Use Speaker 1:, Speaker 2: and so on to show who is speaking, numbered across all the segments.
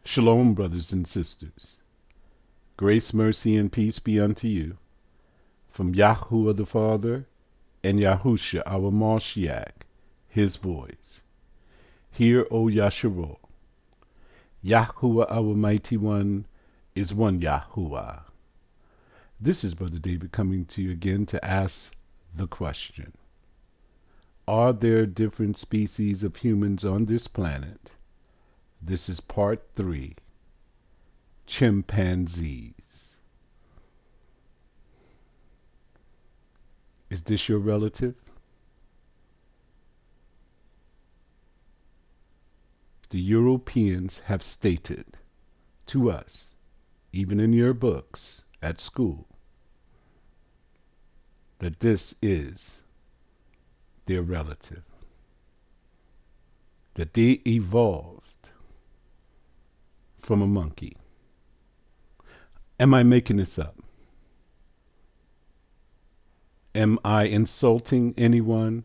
Speaker 1: Shalom, brothers and sisters. Grace, mercy, and peace be unto you from Yahuwah the Father and Yahusha our Mashiach, his voice. Hear, O Yasharal. Yahuwah our mighty one is one Yahuwah. This is Brother David coming to you again to ask the question. Are there different species of humans on this planet? This is part 3. Chimpanzees. Is this your relative? The Europeans have stated to us, even in your books at school, that this is their relative, that they evolved from a monkey. Am I making this up? Am I insulting anyone?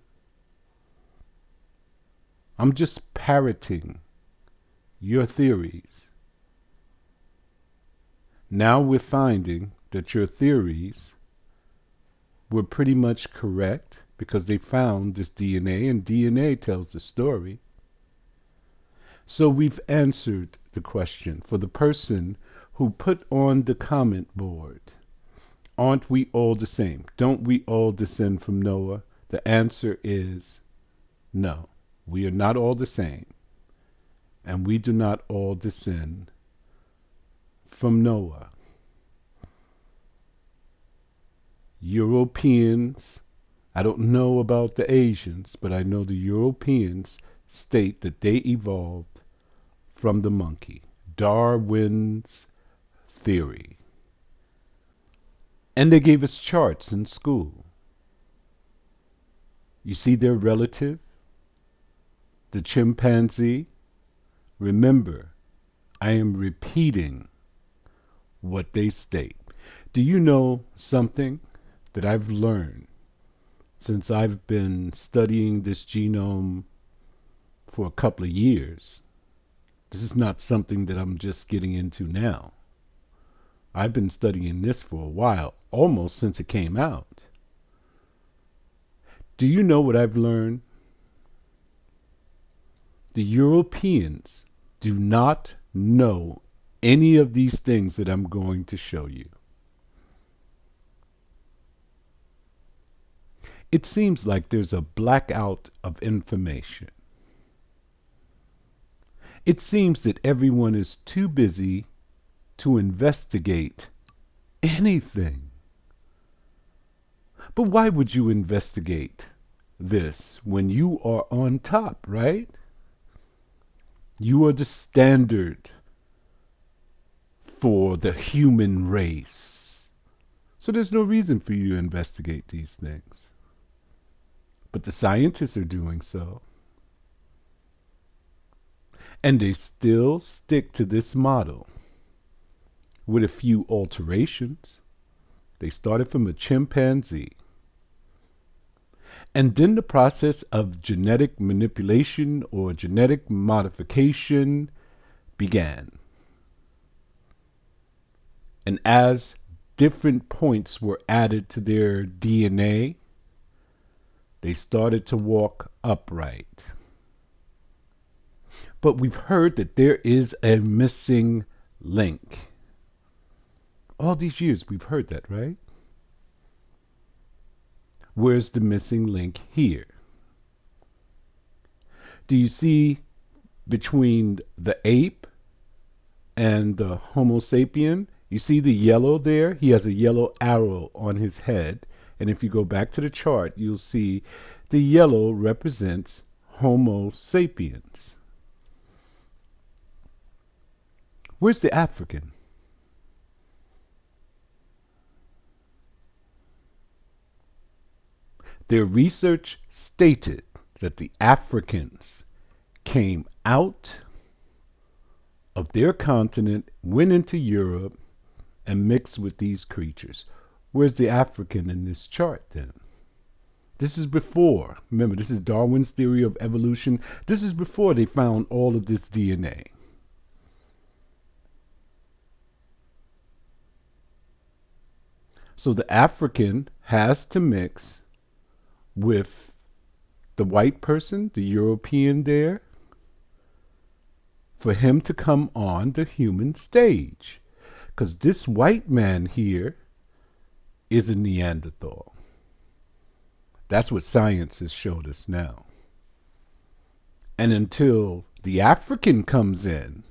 Speaker 1: I'm just parroting your theories. Now we're finding that your theories were pretty much correct because they found this DNA, and DNA tells the story. So we've answered the question for the person who put on the comment board, aren't we all the same? Don't we all descend from Noah? The answer is no. We are not all the same. And we do not all descend from Noah. Europeans, I don't know about the Asians, but I know the Europeans state that they evolved from the monkey. Darwin's theory. And they gave us charts in school. You see their relative, the chimpanzee? Remember, I am repeating what they state. Do you know something that I've learned since I've been studying this genome for a couple of years? This is not something that I'm just getting into now. I've been studying this for a while, almost since it came out. Do you know what I've learned? The Europeans do not know any of these things that I'm going to show you. It seems like there's a blackout of information. It seems that everyone is too busy to investigate anything. But why would you investigate this when you are on top, right? You are the standard for the human race. So there's no reason for you to investigate these things. But the scientists are doing so. And they still stick to this model with a few alterations. They started from a chimpanzee. And then the process of genetic manipulation or genetic modification began. And as different points were added to their DNA, they started to walk upright. But we've heard that there is a missing link. All these years we've heard that, right? Where's the missing link here? Do you see between the ape and the Homo sapien? You see the yellow there? He has a yellow arrow on his head. And if you go back to the chart, you'll see the yellow represents Homo sapiens. Where's the African? Their research stated that the Africans came out of their continent, went into Europe, and mixed with these creatures. Where's the African in this chart then? This is before. Remember, this is Darwin's theory of evolution. This is before they found all of this DNA. So the African has to mix with the white person, the European there, for him to come on the human stage. Because this white man here is a Neanderthal. That's what science has showed us now. And until the African comes in,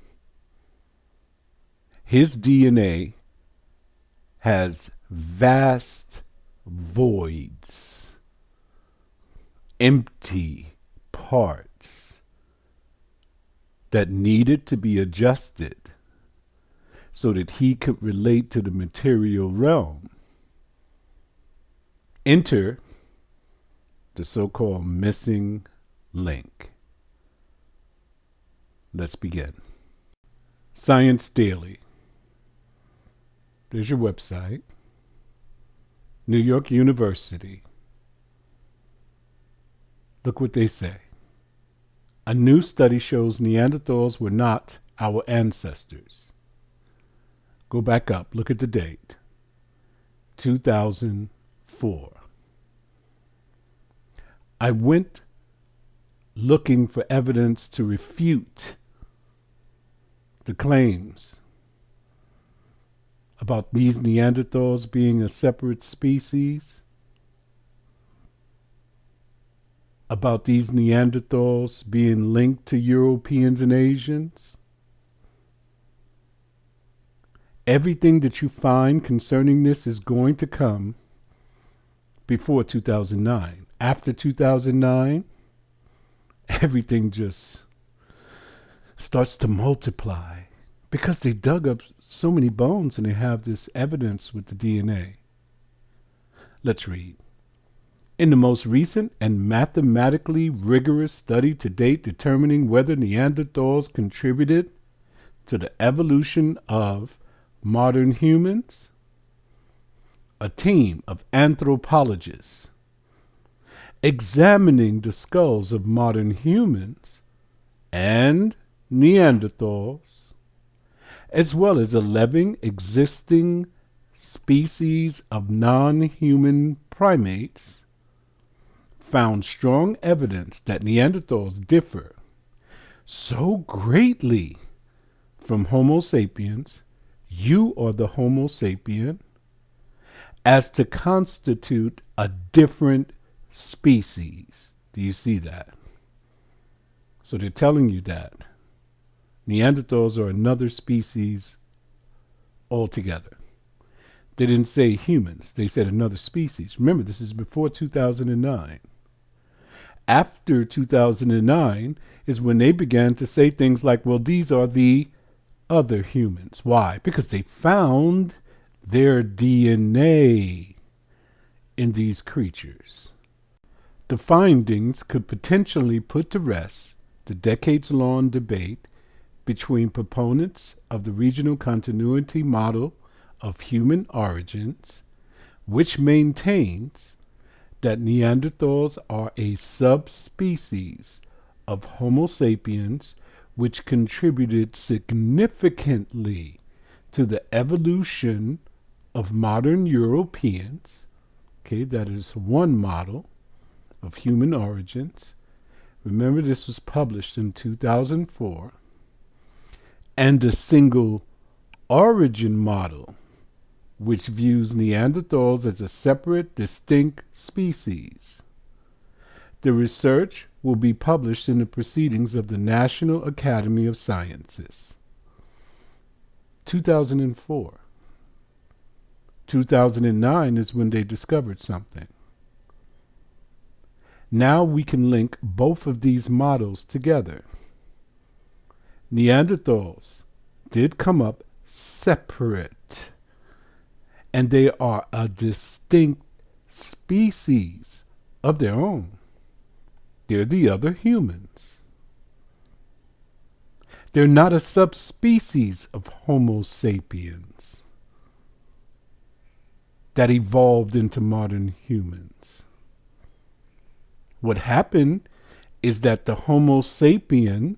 Speaker 1: his DNA has vast voids, empty parts that needed to be adjusted so that he could relate to the material realm. Enter the so-called missing link. Let's begin. Science Daily. There's your website. New York University. Look what they say. A new study shows Neanderthals were not our ancestors. Go back up. Look at the date. 2004. I went looking for evidence to refute the claims about these Neanderthals being a separate species, about these Neanderthals being linked to Europeans and Asians. Everything that you find concerning this is going to come before 2009. After 2009, everything just starts to multiply because they dug up so many bones and they have this evidence with the DNA. Let's read. In the most recent and mathematically rigorous study to date determining whether Neanderthals contributed to the evolution of modern humans, a team of anthropologists examining the skulls of modern humans and Neanderthals, as well as 11 existing species of non-human primates, found strong evidence that Neanderthals differ so greatly from Homo sapiens, you are the Homo sapien, as to constitute a different species. Do you see that? So they're telling you that Neanderthals are another species altogether. They didn't say humans. They said another species. Remember, this is before 2009. After 2009 is when they began to say things like, well, these are the other humans. Why? Because they found their DNA in these creatures. The findings could potentially put to rest the decades-long debate between proponents of the regional continuity model of human origins, which maintains that Neanderthals are a subspecies of Homo sapiens which contributed significantly to the evolution of modern Europeans. Okay, that is one model of human origins. Remember, this was published in 2004. And a single origin model, which views Neanderthals as a separate, distinct species. The research will be published in the Proceedings of the National Academy of Sciences. 2004. 2009 is when they discovered something. Now we can link both of these models together. Neanderthals did come up separate, and they are a distinct species of their own. They're the other humans. They're not a subspecies of Homo sapiens that evolved into modern humans. What happened is that the Homo sapien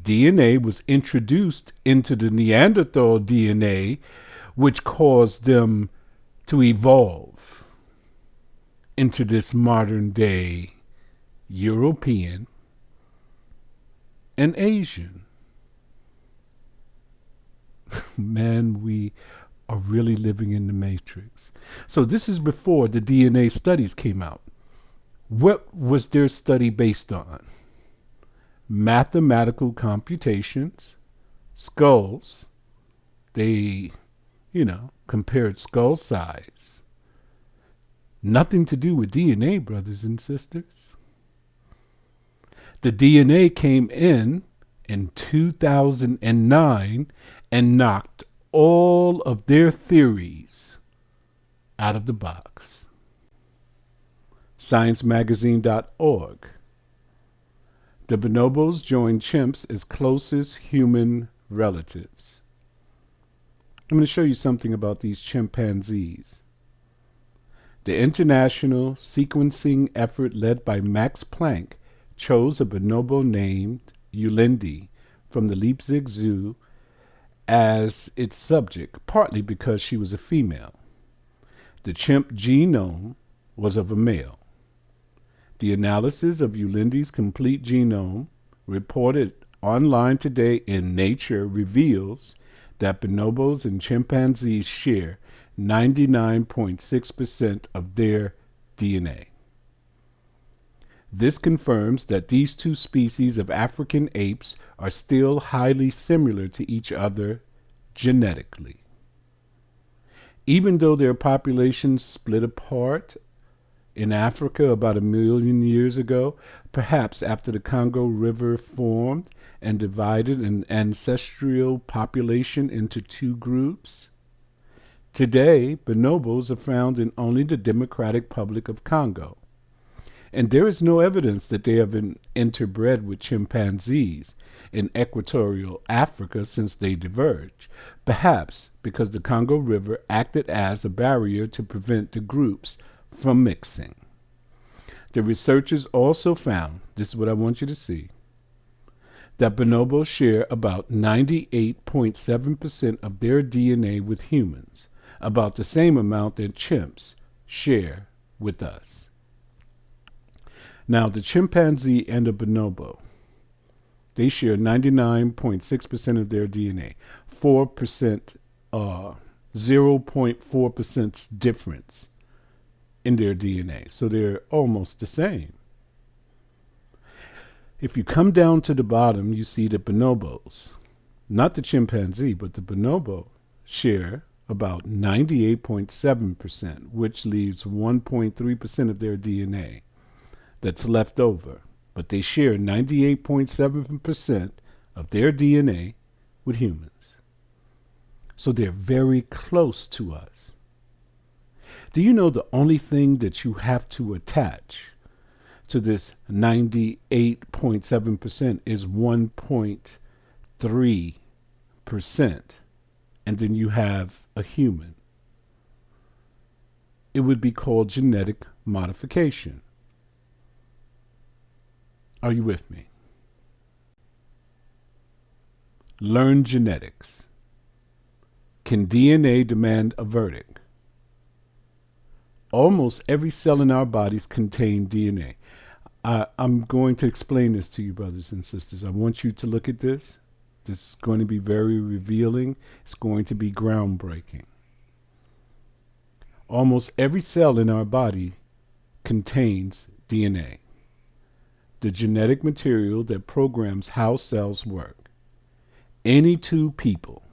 Speaker 1: DNA was introduced into the Neanderthal DNA, which caused them to evolve into this modern day European and Asian. Man, we are really living in the matrix. So this is before the DNA studies came out. What was their study based on? Mathematical computations, skulls. They, compared skull size. Nothing to do with DNA, brothers and sisters. The DNA came in 2009 and knocked all of their theories out of the box. ScienceMagazine.org. The bonobos joined chimps as closest human relatives. I'm going to show you something about these chimpanzees. The international sequencing effort led by Max Planck chose a bonobo named Yulindi from the Leipzig Zoo as its subject, partly because she was a female. The chimp genome was of a male. The analysis of Yulindi's complete genome, reported online today in Nature, reveals that bonobos and chimpanzees share 99.6% of their DNA. This confirms that these two species of African apes are still highly similar to each other genetically. Even though their populations split apart in Africa about 1 million years ago, perhaps after the Congo River formed and divided an ancestral population into two groups, today bonobos are found in only the Democratic Republic of Congo. And there is no evidence that they have been interbred with chimpanzees in equatorial Africa since they diverged, perhaps because the Congo River acted as a barrier to prevent the groups from mixing. The researchers also found, this is what I want you to see, that bonobos share about 98.7% of their DNA with humans, about the same amount that chimps share with us. Now, the chimpanzee and the bonobo, they share 99.6% of their DNA, 0.4% difference in their DNA. So they're almost the same. If you come down to the bottom, you see the bonobos, not the chimpanzee, but the bonobo, share about 98.7%, which leaves 1.3% of their DNA that's left over. But they share 98.7% of their DNA with humans. So they're very close to us. Do you know the only thing that you have to attach to this 98.7% is 1.3%, and then you have a human? It would be called genetic modification. Are you with me? Learn genetics. Can DNA demand a verdict? Almost every cell in our bodies contains DNA. I'm going to explain this to you, brothers and sisters. I want you to look at this. This is going to be very revealing. It's going to be groundbreaking. Almost every cell in our body contains DNA, the genetic material that programs how cells work. Any two people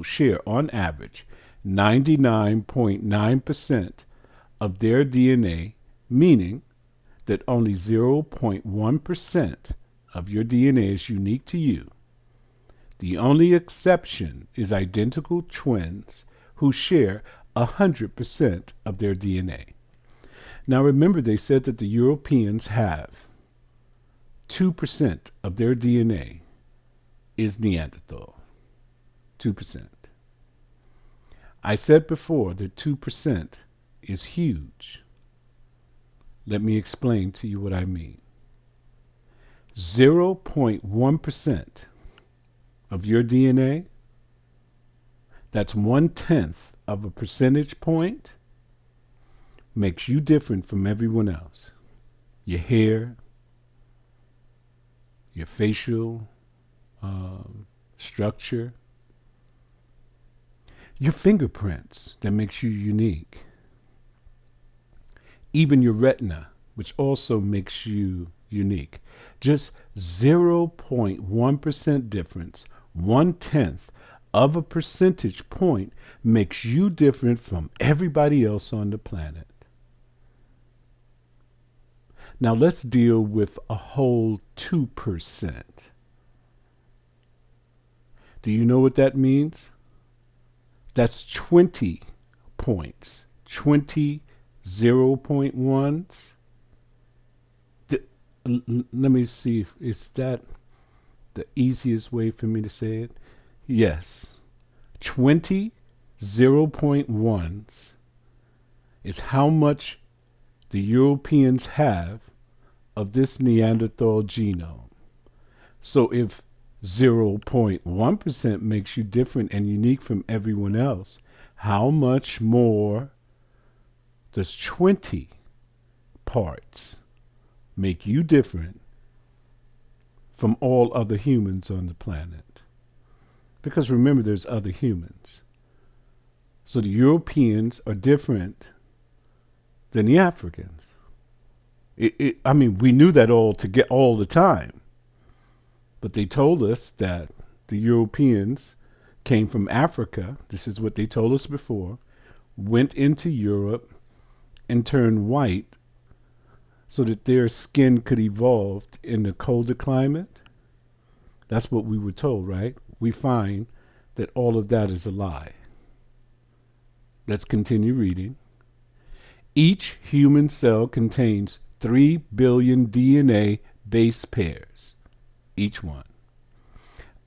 Speaker 1: share on average 99.9% of their DNA, meaning that only 0.1% of your DNA is unique to you. The only exception is identical twins who share 100% of their DNA. Now remember, they said that the Europeans have 2% of their DNA is Neanderthal. 2%. I said before that 2% is huge. Let me explain to you what I mean. 0.1% of your DNA, that's 1/10 of a percentage point makes you different from everyone else. Your hair, your facial structure, your fingerprints that makes you unique, even your retina, which also makes you unique. Just 0.1% difference, 1/10 of a percentage point makes you different from everybody else on the planet. Now let's deal with a whole 2%. Do you know what that means? That's 20 points, 20 0.1s. Let me see if is that the easiest way for me to say it. Yes, 20 0.1s is how much the Europeans have of this Neanderthal genome. So if 0.1% makes you different and unique from everyone else, how much more does 20 parts make you different from all other humans on the planet? Because remember, there's other humans. So the Europeans are different than the Africans. I mean, we knew that all the time. But they told us that the Europeans came from Africa. This is what they told us before. Went into Europe and turned white so that their skin could evolve in a colder climate. That's what we were told, right? We find that all of that is a lie. Let's continue reading. Each human cell contains 3 billion DNA base pairs, each one.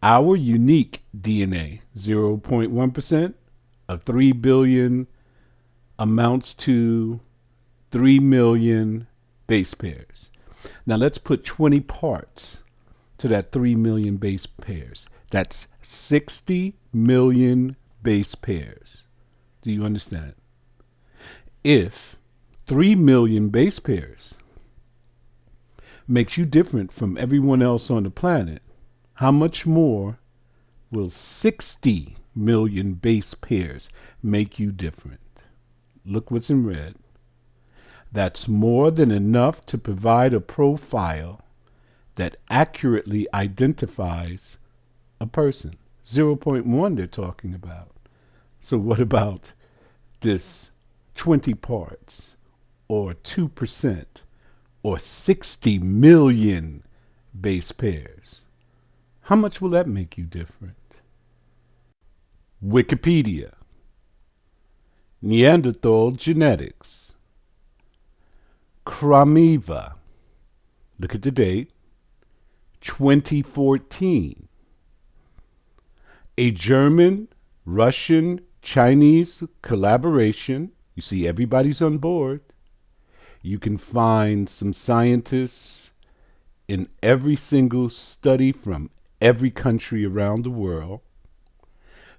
Speaker 1: Our unique DNA, 0.1% of 3 billion, amounts to 3 million base pairs. Now let's put 20 parts to that 3 million base pairs. That's 60 million base pairs. Do you understand? If 3 million base pairs makes you different from everyone else on the planet, how much more will 60 million base pairs make you different? Look what's in red. That's more than enough to provide a profile that accurately identifies a person. 0.1 they're talking about. So what about this 20 parts or 2% or 60 million base pairs? How much will that make you different? Wikipedia. Neanderthal genetics. Kramiva. Look at the date. 2014. A German, Russian, Chinese collaboration. You see, everybody's on board. You can find some scientists in every single study from every country around the world,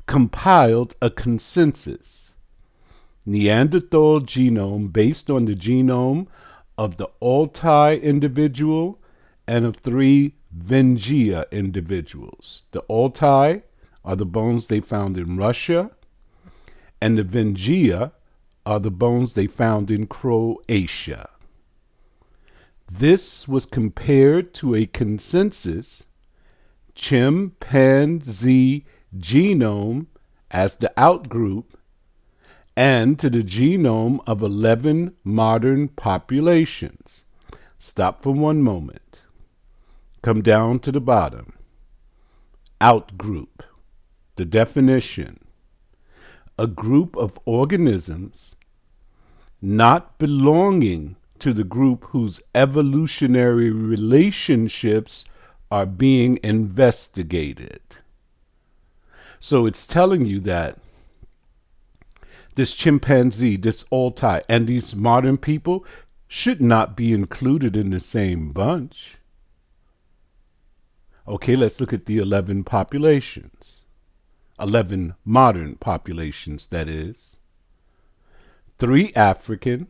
Speaker 1: compiled a consensus Neanderthal genome based on the genome of the Altai individual and of 3 Vengia individuals. The Altai are the bones they found in Russia, and the Vengia are the bones they found in Croatia. This was compared to a consensus chimpanzee genome as the outgroup and to the genome of 11 modern populations. Stop for one moment. Come down to the bottom. Outgroup. The definition: a group of organisms not belonging to the group whose evolutionary relationships are being investigated. So it's telling you that this chimpanzee, this Altai, and these modern people should not be included in the same bunch. Okay, let's look at the 11 populations. 11 modern populations, that is. 3 African,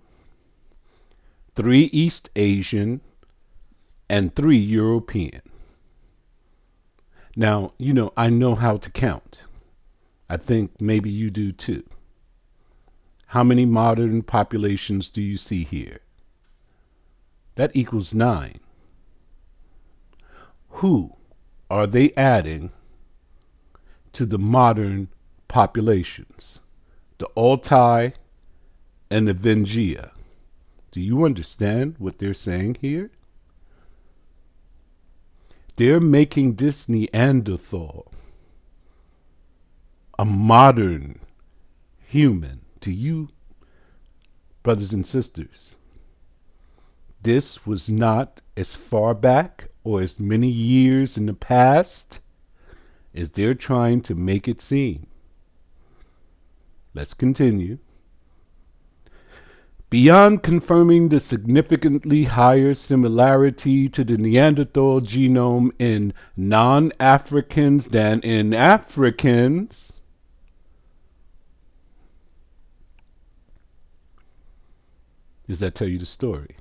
Speaker 1: 3 East Asian, and 3 European. Now, I know how to count. I think maybe you do too. How many modern populations do you see here? That equals 9. Who are they adding to the modern populations? The Altai and the Vengia. Do you understand what they're saying here? They're making this Neanderthal a modern human. To you, brothers and sisters, this was not as far back or as many years in the past as they're trying to make it seem. Let's continue. Beyond confirming the significantly higher similarity to the Neanderthal genome in non-Africans than in Africans, does that tell you the story?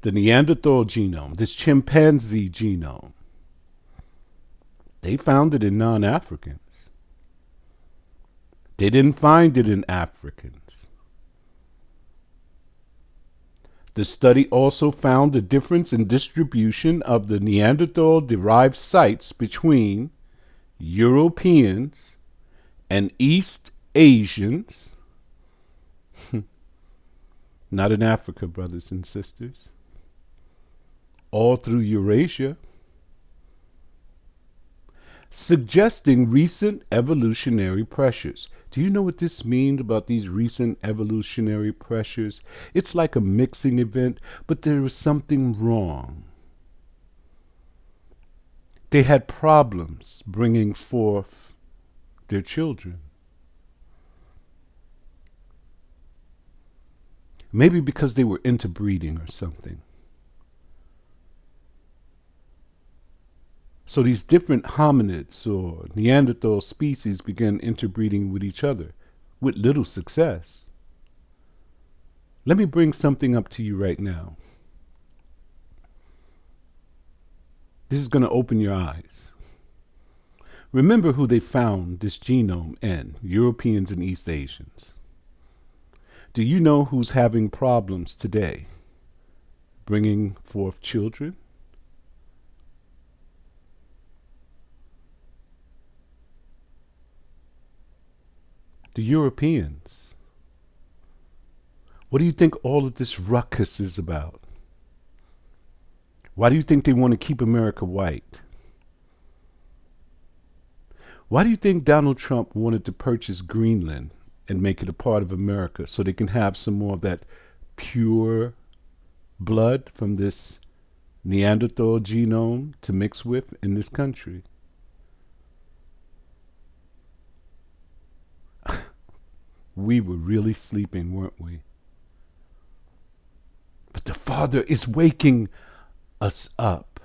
Speaker 1: The Neanderthal genome, this chimpanzee genome, they found it in non-Africans. They didn't find it in Africans. The study also found a difference in distribution of the Neanderthal-derived sites between Europeans and East Asians. Not in Africa, brothers and sisters. All through Eurasia. Suggesting recent evolutionary pressures. Do you know what this means about these recent evolutionary pressures? It's like a mixing event, but there was something wrong. They had problems bringing forth their children. Maybe because they were interbreeding or something. So these different hominids or Neanderthal species began interbreeding with each other with little success. Let me bring something up to you right now. This is going to open your eyes. Remember who they found this genome in, Europeans and East Asians. Do you know who's having problems today bringing forth children? The Europeans. What do you think all of this ruckus is about? Why do you think they want to keep America white? Why do you think Donald Trump wanted to purchase Greenland and make it a part of America so they can have some more of that pure blood from this Neanderthal genome to mix with in this country? We were really sleeping, weren't we? But the Father is waking us up.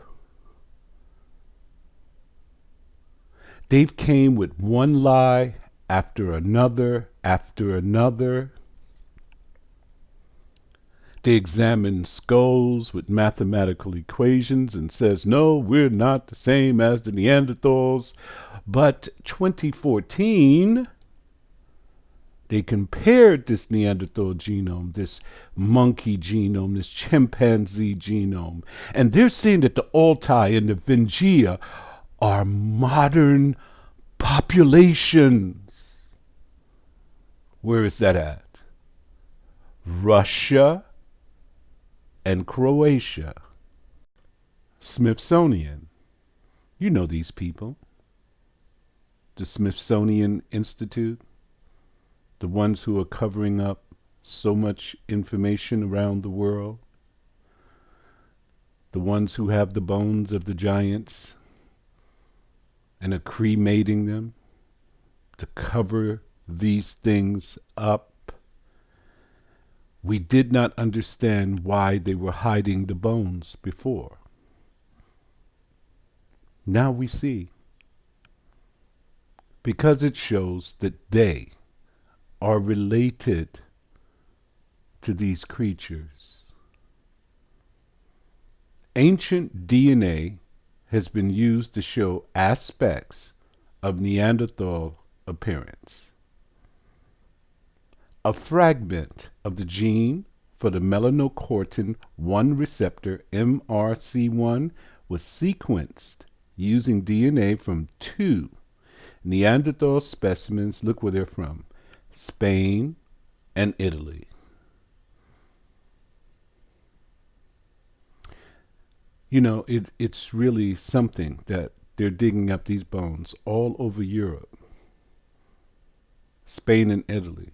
Speaker 1: They've came with one lie after another, after another. They examine skulls with mathematical equations and says, no, we're not the same as the Neanderthals. But 2014... they compared this Neanderthal genome, this monkey genome, this chimpanzee genome, and they're saying that the Altai and the Vengia are modern populations. Where is that at? Russia and Croatia. Smithsonian. You know these people. The Smithsonian Institute. The ones who are covering up so much information around the world. The ones who have the bones of the giants and are cremating them to cover these things up. We did not understand why they were hiding the bones before. Now we see. Because it shows that they are related to these creatures. Ancient DNA has been used to show aspects of Neanderthal appearance. A fragment of the gene for the melanocortin 1 receptor, MRC1, was sequenced using DNA from 2 Neanderthal specimens. Look where they're from: Spain and Italy. You know, it's really something that they're digging up these bones all over Europe, Spain and Italy.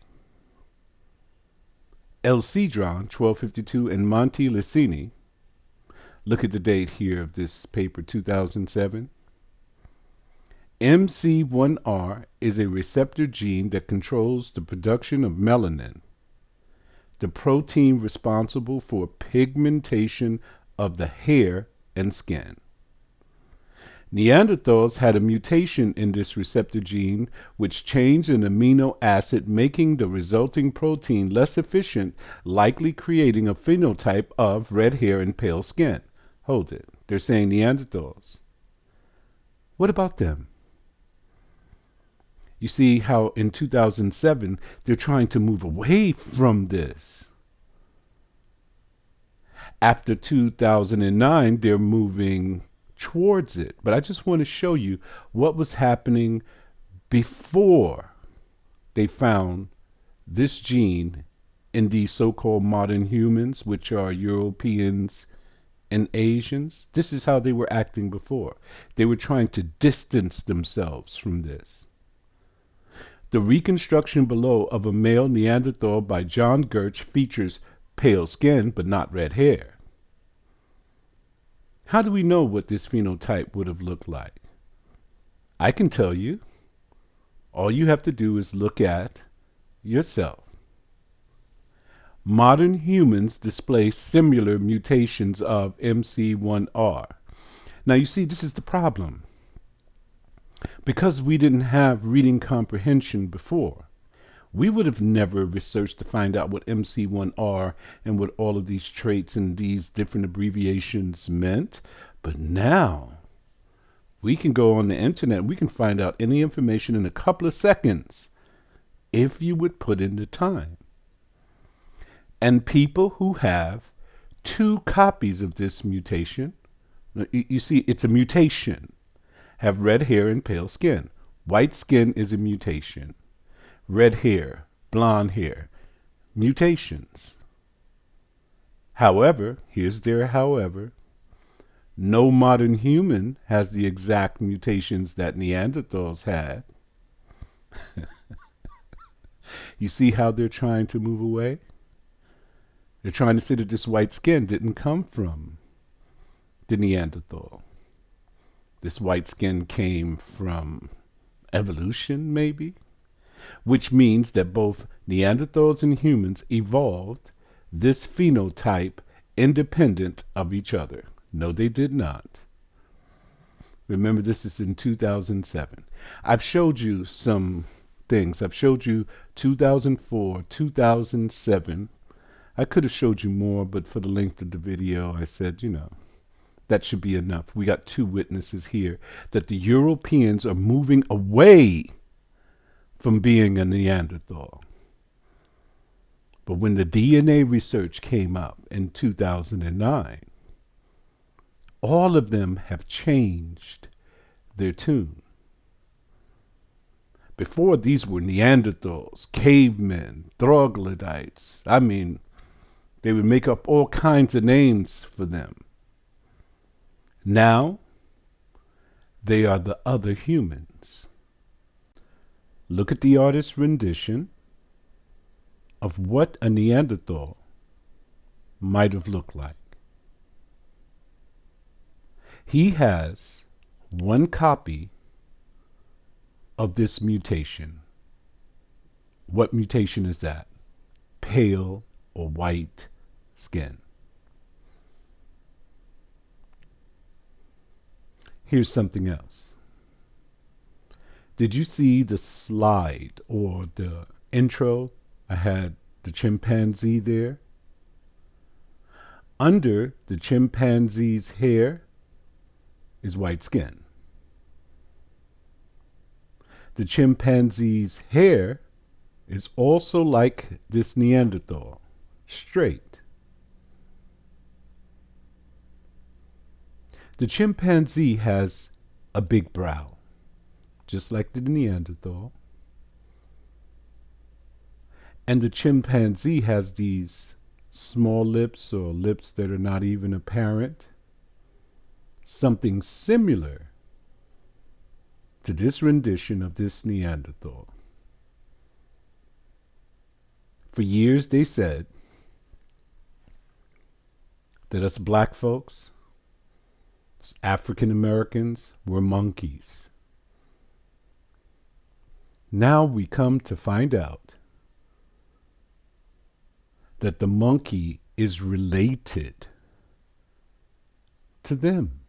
Speaker 1: El Cedron, 1252, and Monte Licini. Look at the date here of this paper, 2007. MC1R is a receptor gene that controls the production of melanin, the protein responsible for pigmentation of the hair and skin. Neanderthals had a mutation in this receptor gene which changed an amino acid, making the resulting protein less efficient, likely creating a phenotype of red hair and pale skin. Hold it. They're saying Neanderthals. What about them? You see how in 2007 they're trying to move away from this. After 2009, they're moving towards it. But I just want to show you what was happening before they found this gene in these so-called modern humans, which are Europeans and Asians. This is how they were acting before. They were trying to distance themselves from this. The reconstruction below of a male Neanderthal by John Gertsch features pale skin but not red hair. How do we know what this phenotype would have looked like? I can tell you. All you have to do is look at yourself. Modern humans display similar mutations of MC1R. Now you see, this is the problem. Because we didn't have reading comprehension before, we would have never researched to find out what MC1R and what all of these traits and these different abbreviations meant. But now we can go on the internet and we can find out any information in a couple of seconds if you would put in the time. And people who have 2 copies of this mutation, you see, it's a mutation, have red hair and pale skin. White skin is a mutation. Red hair, blonde hair, mutations. However, here's their however, no modern human has the exact mutations that Neanderthals had. You see how they're trying to move away? They're trying to say that this white skin didn't come from the Neanderthal. This white skin came from evolution, maybe? Which means that both Neanderthals and humans evolved this phenotype independent of each other. No, they did not. Remember, this is in 2007. I've showed you some things. I've showed you 2004, 2007. I could have showed you more, but for the length of the video, I said, that should be enough. We got 2 witnesses here that the Europeans are moving away from being a Neanderthal. But when the DNA research came up in 2009, all of them have changed their tune. Before, these were Neanderthals, cavemen, troglodytes. I mean, they would make up all kinds of names for them. Now, they are the other humans. Look at the artist's rendition of what a Neanderthal might have looked like. He has 1 copy of this mutation. What mutation is that? Pale or white skin. Here's something else. Did you see the slide or the intro, I had the chimpanzee there. Under the chimpanzee's hair is white skin. The chimpanzee's hair is also like this Neanderthal, straight. The chimpanzee has a big brow, just like the Neanderthal. And the chimpanzee has these small lips or lips that are not even apparent. Something similar to this rendition of this Neanderthal. For years they said that us black folks, us African Americans, were monkeys. Now we come to find out that the monkey is related to them.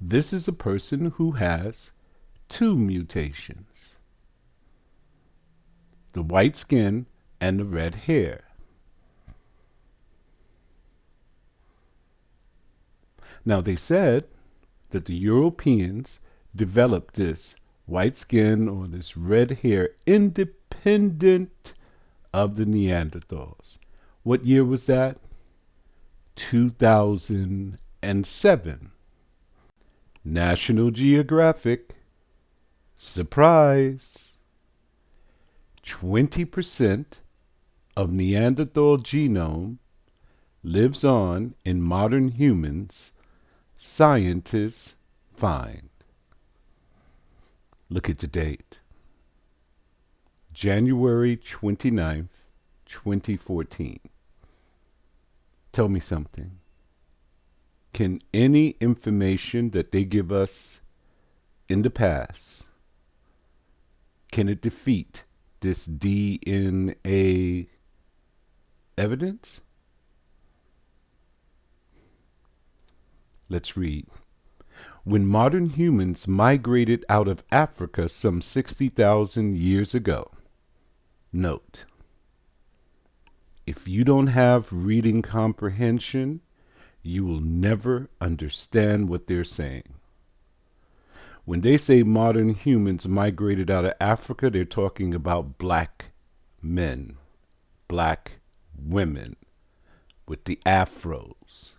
Speaker 1: This is a person who has 2 mutations: the white skin and the red hair. Now they said that the Europeans developed this white skin or this red hair independent of the Neanderthals. What year was that? 2007. National Geographic. Surprise! 20% of Neanderthal genome lives on in modern humans, scientists find. Look at the date. January 29th, 2014. Tell me something. Can any information that they give us in the past, can it defeat this DNA evidence? Let's read. When modern humans migrated out of Africa some 60,000 years ago, note, if you don't have reading comprehension, you will never understand what they're saying. When they say modern humans migrated out of Africa, they're talking about black men, black women with the afros.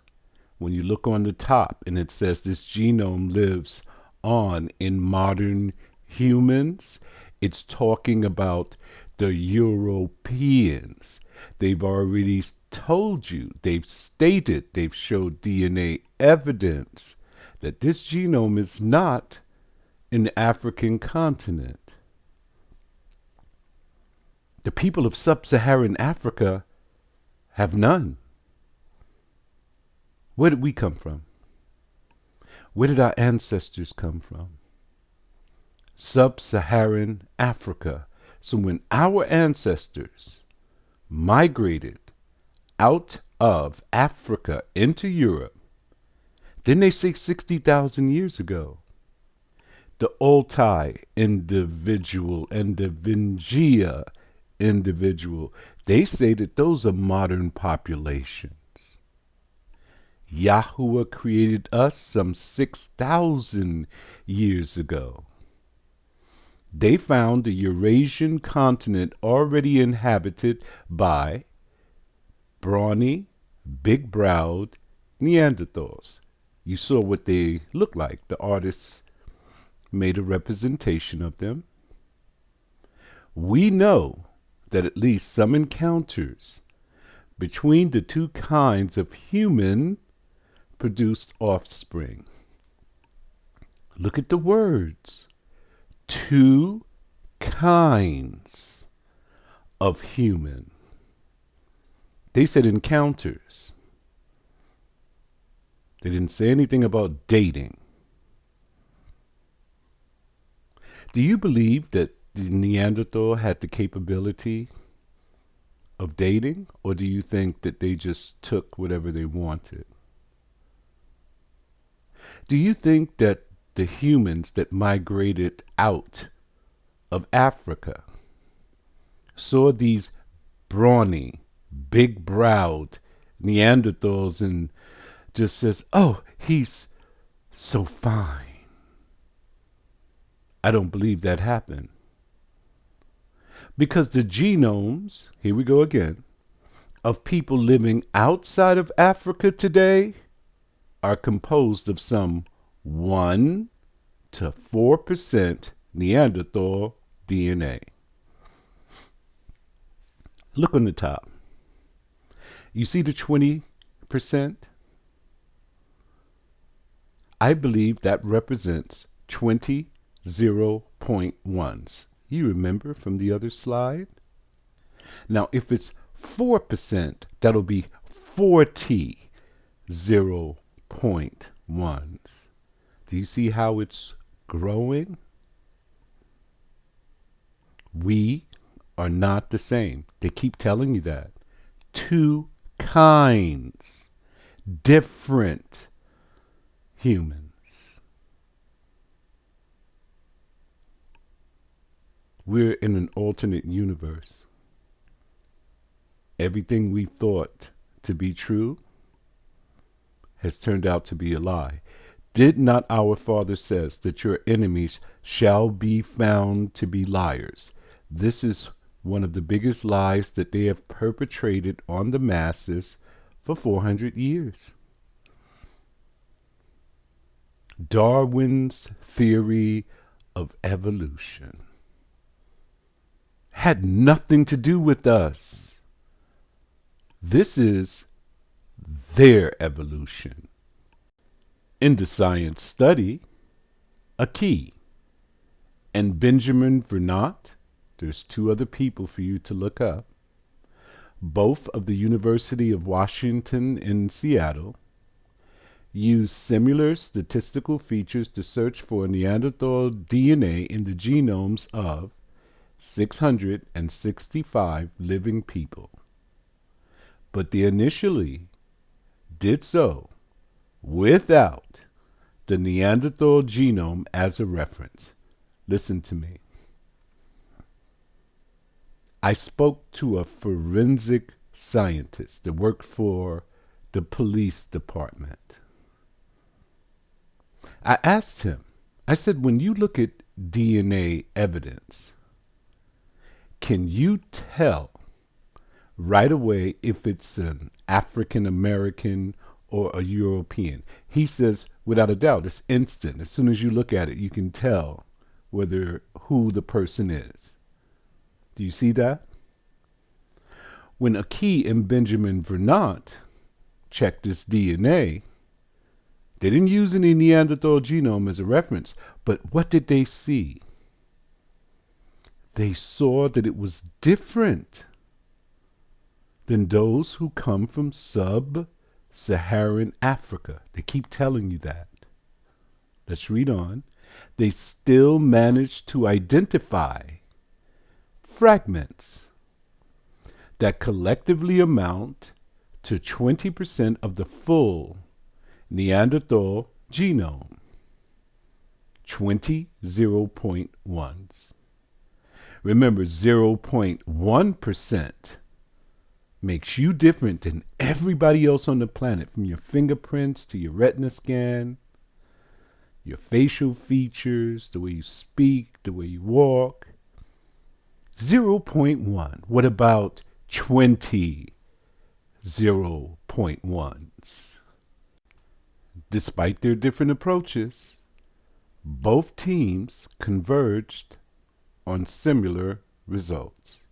Speaker 1: When you look on the top and it says this genome lives on in modern humans, it's talking about the Europeans. They've already told you, they've stated, they've showed DNA evidence that this genome is not in the African continent. The people of sub-Saharan Africa have none. Where did we come from? Where did our ancestors come from? Sub-Saharan Africa. So when our ancestors migrated out of Africa into Europe, then they say 60,000 years ago, the Altai individual and the Vingia individual, they say that those are modern populations. Yahuwah created us some 6,000 years ago. They found the Eurasian continent already inhabited by brawny, big-browed Neanderthals. You saw what they looked like. The artists made a representation of them. We know that at least some encounters between the 2 kinds of human produced offspring. Look at the words. 2 kinds of human. They said encounters. They didn't say anything about dating. Do you believe that the Neanderthal had the capability of dating, or do you think that they just took whatever they wanted? Do you think that the humans that migrated out of Africa saw these brawny, big-browed Neanderthals and just says, "Oh, he's so fine." I don't believe that happened. Because the genomes, here we go again, of people living outside of Africa today are composed of some 1 to 4% Neanderthal DNA. Look on the top. You see the 20%? I believe that represents 20 0.1s. You remember from the other slide? Now, if it's 4%, that'll be 40 0.1s. Do you see how it's growing? We are not the same. They keep telling you that. Two kinds, different humans. We're in an alternate universe. Everything we thought to be true has turned out to be a lie. Did not our Father says that your enemies shall be found to be liars? This is one of the biggest lies that they have perpetrated on the masses for 400 years. Darwin's theory of evolution had nothing to do with us. This is their evolution. In the science study, a key. And Benjamin Vernot, there's two other people for you to look up, both of the University of Washington in Seattle, use similar statistical features to search for Neanderthal DNA in the genomes of 665 living people. But they initially did so without the Neanderthal genome as a reference. Listen to me. I spoke to a forensic scientist that worked for the police department. I asked him, I said, when you look at DNA evidence, can you tell right away if it's an African American or a European? He says, without a doubt, it's instant. As soon as you look at it, you can tell who the person is. Do you see that? When Aki and Benjamin Vernot checked this DNA, they didn't use any Neanderthal genome as a reference, but what did they see? They saw that it was different than those who come from sub-Saharan Africa. They keep telling you that. Let's read on. They still managed to identify fragments that collectively amount to 20% of the full Neanderthal genome. 20 0.1s. Remember, 0.1% makes you different than everybody else on the planet, from your fingerprints to your retina scan, your facial features, the way you speak, the way you walk. 0.1. What about 20 0.1s? Despite their different approaches, both teams converged on similar results.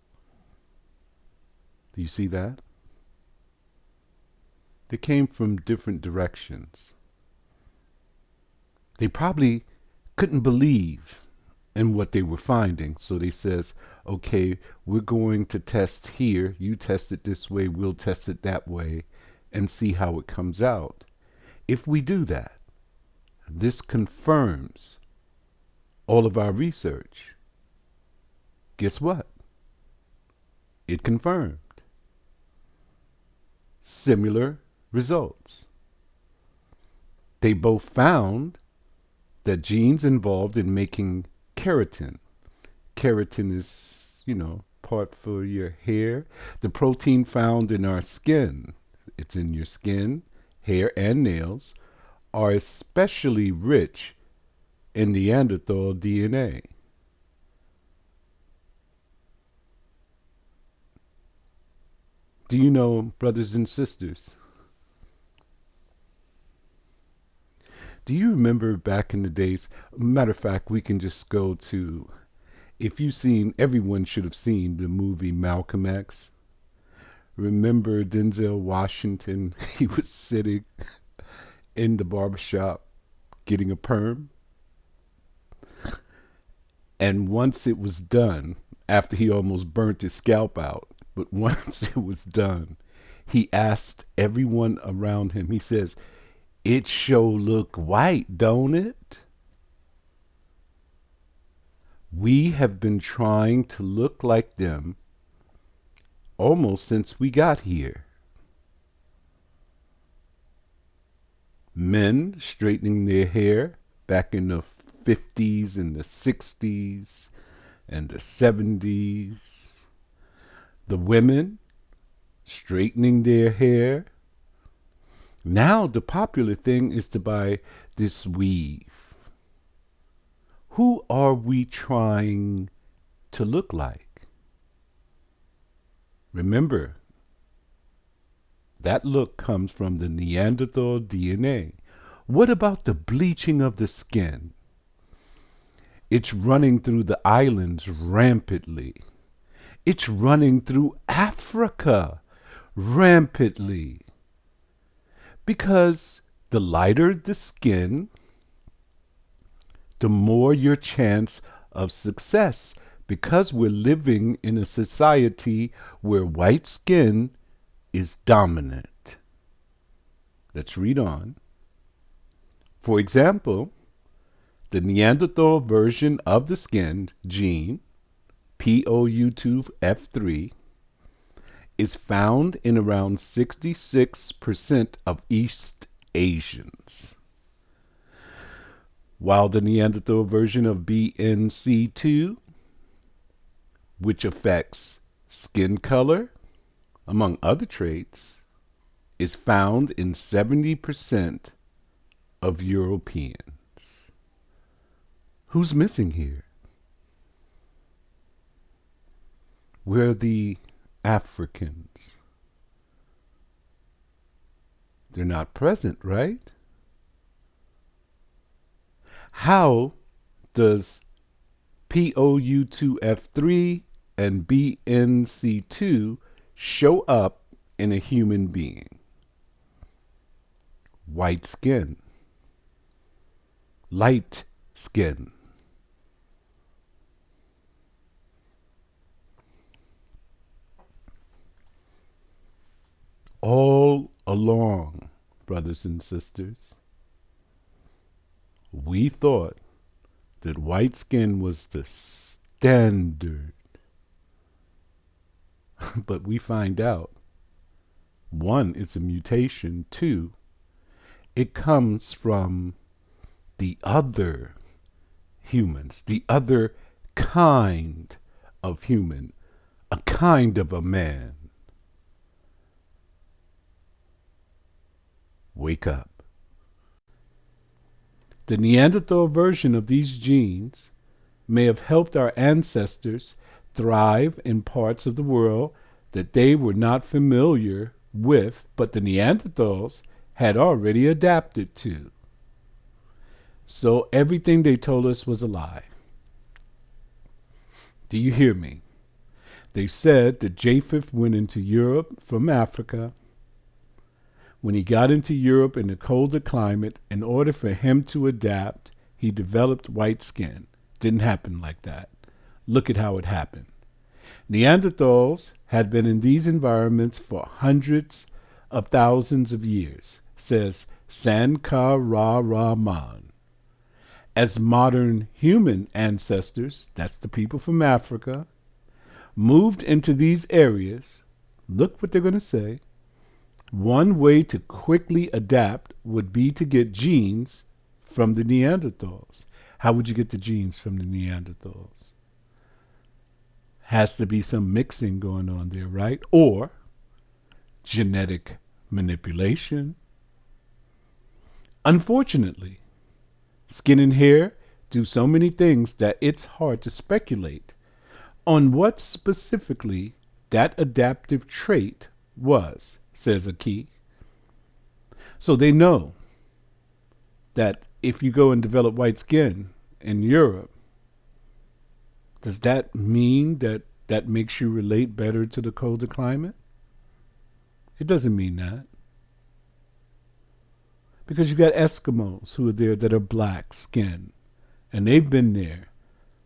Speaker 1: Do you see that? They came from different directions. They probably couldn't believe in what they were finding, so they says, okay, we're going to test here, you test it this way, we'll test it that way, and see how it comes out. If we do that, this confirms all of our research. Guess what? It confirmed similar results. They both found that genes involved in making keratin, Keratin is, part for your hair. The protein found in our skin, it's in your skin, hair, and nails, are especially rich in Neanderthal DNA. Do you know, brothers and sisters? Do you remember back in the days? Matter of fact, we can just go to, if you've seen, everyone should have seen the movie Malcolm X. Remember Denzel Washington? He was sitting in the barbershop getting a perm. And once it was done, after he almost burnt his scalp out, but once it was done, he asked everyone around him, he says, "It sure look white, don't it?" We have been trying to look like them almost since we got here. Men straightening their hair back in the 50s and the 60s and the 70s. The women straightening their hair. Now the popular thing is to buy this weave. Who are we trying to look like? Remember, that look comes from the Neanderthal DNA. What about the bleaching of the skin? It's running through the islands rampantly. It's running through Africa rampantly. Because the lighter the skin, the more your chance of success. Because we're living in a society where white skin is dominant. Let's read on. For example, the Neanderthal version of the skin gene, POU2F3, is found in around 66% of East Asians, while the Neanderthal version of BNC2, which affects skin color, among other traits, is found in 70% of Europeans. Who's missing here? We're the Africans. They're not present, right? How does POU2F3 and BNC2 show up in a human being? White skin, light skin. All along, brothers and sisters, we thought that white skin was the standard. But we find out, one, it's a mutation. Two, it comes from the other humans, the other kind of human, a kind of a man. Wake up. The Neanderthal version of these genes may have helped our ancestors thrive in parts of the world that they were not familiar with, but the Neanderthals had already adapted to. So everything they told us was a lie. Do you hear me? They said that Japheth went into Europe from Africa. When he got into Europe in a colder climate, in order for him to adapt, he developed white skin. Didn't happen like that. Look at how it happened. Neanderthals had been in these environments for hundreds of thousands of years, says Sankara-Raman. As modern human ancestors, that's the people from Africa, moved into these areas, look what they're going to say. One way to quickly adapt would be to get genes from the Neanderthals. How would you get the genes from the Neanderthals? Has to be some mixing going on there, right? Or genetic manipulation. Unfortunately, skin and hair do so many things that it's hard to speculate on what specifically that adaptive trait was, says Aki. So they know that if you go and develop white skin in Europe, does that mean that that makes you relate better to the colder climate? It doesn't mean that. Because you got Eskimos who are there that are black skin, and they've been there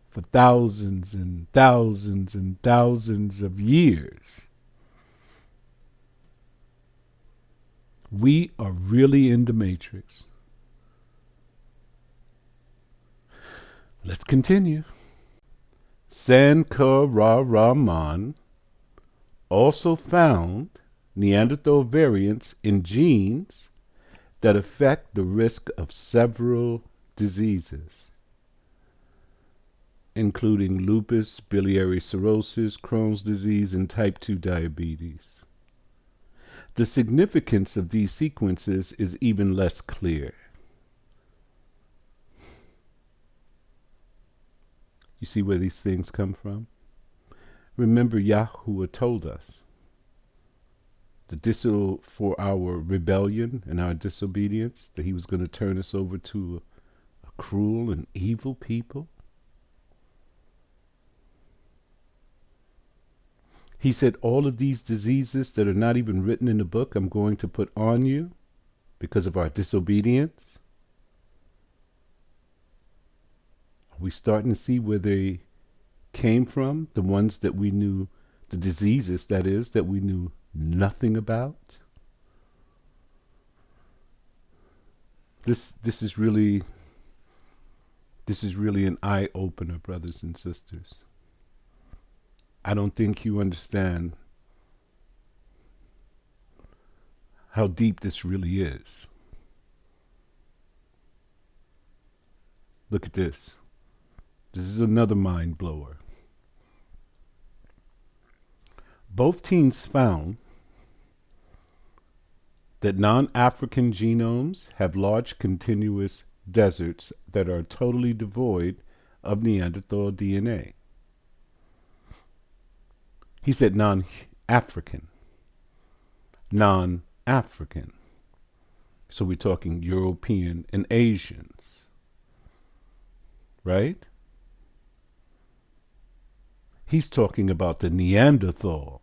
Speaker 1: for thousands and thousands and thousands of years. We are really in the matrix. Let's continue. Sankara also found Neanderthal variants in genes that affect the risk of several diseases, including lupus, biliary cirrhosis, Crohn's disease, and type 2 diabetes. The significance of these sequences is even less clear. You see where these things come from? Remember, Yahuwah told us for our rebellion and our disobedience, that he was going to turn us over to a cruel and evil people. He said, all of these diseases that are not even written in the book, I'm going to put on you because of our disobedience. Are we starting to see where they came from? The ones that we knew, the diseases, that is, that we knew nothing about. This is really an eye-opener, brothers and sisters. I don't think you understand how deep this really is. Look at this. This is another mind blower. Both teams found that non-African genomes have large continuous deserts that are totally devoid of Neanderthal DNA. He said non-African. Non-African. So we're talking European and Asians. Right? He's talking about the Neanderthal.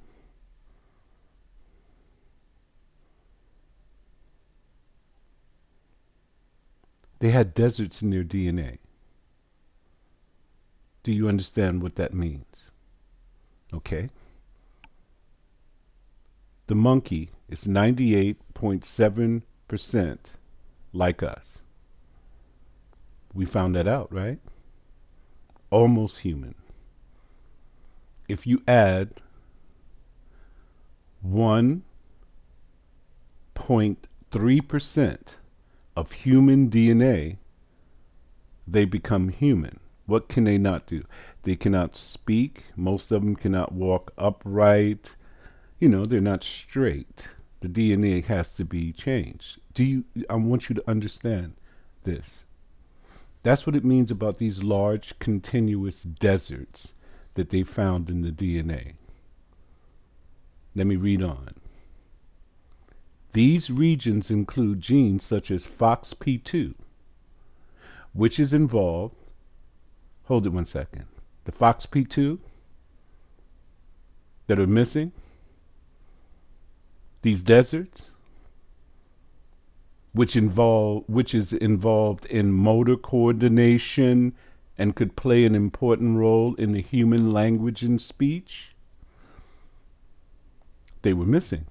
Speaker 1: They had deserts in their DNA. Do you understand what that means? Okay. The monkey is 98.7% like us. We found that out, right? Almost human. If you add 1.3% of human DNA, they become human. What can they not do? They cannot speak. Most of them cannot walk upright. They're not straight. The DNA has to be changed. I want you to understand this. That's what it means about these large continuous deserts that they found in the DNA. Let me read on. These regions include genes such as FOXP2, which is involved. Hold it one second. The FOXP2 that are missing, these deserts, which is involved in motor coordination and could play an important role in the human language and speech, they were missing.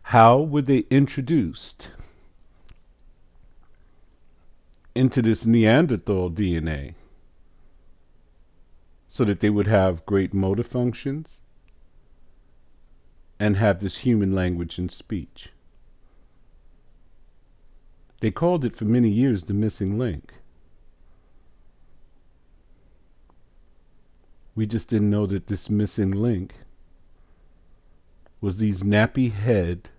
Speaker 1: How were they introduced into this Neanderthal DNA so that they would have great motor functions and have this human language and speech? They called it for many years the missing link. We just didn't know that this missing link was these nappy-head,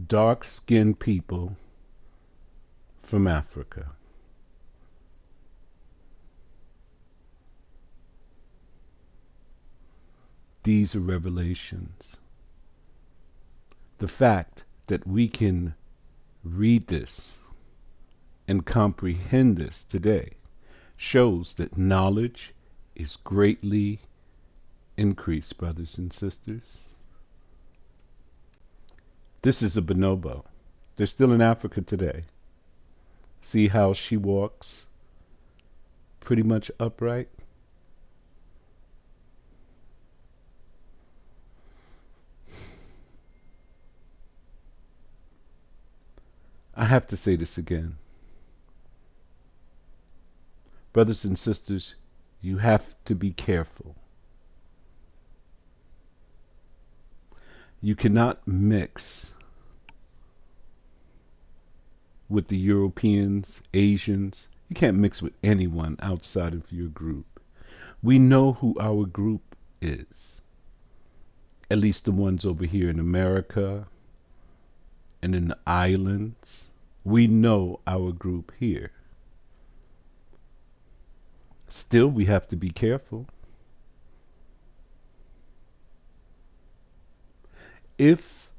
Speaker 1: dark-skinned people from Africa. These are revelations. The fact that we can read this and comprehend this today shows that knowledge is greatly increased, brothers and sisters. This is a bonobo. They're still in Africa today. See how she walks pretty much upright? I have to say this again. Brothers and sisters, you have to be careful. You cannot mix with the Europeans, Asians. You can't mix with anyone outside of your group. We know who our group is. At least the ones over here in America and in the islands. We know our group here. Still, we have to be careful. If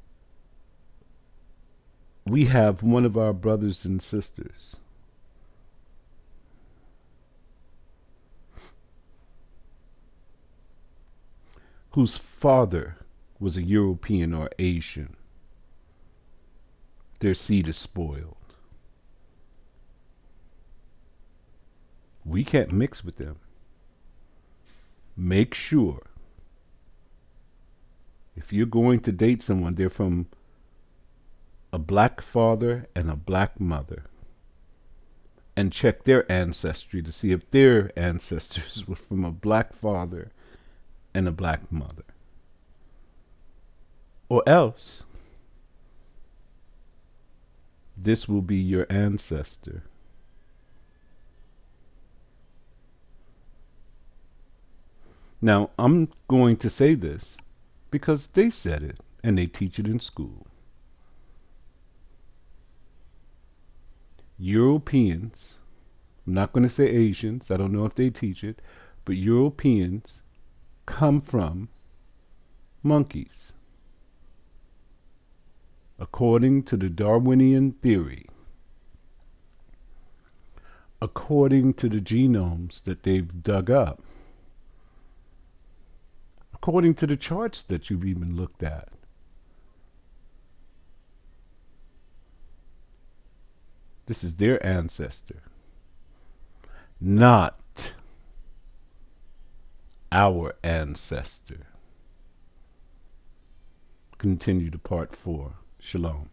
Speaker 1: we have one of our brothers and sisters whose father was a European or Asian, their seed is spoiled. We can't mix with them. Make sure if you're going to date someone, they're from a black father and a black mother. And check their ancestry to see if their ancestors were from a black father and a black mother. Or else, this will be your ancestor. Now, I'm going to say this because they said it and they teach it in school. Europeans, I'm not going to say Asians, I don't know if they teach it, but Europeans come from monkeys. According to the Darwinian theory, according to the genomes that they've dug up, according to the charts that you've even looked at, this is their ancestor, not our ancestor. Continue to part 4. Shalom.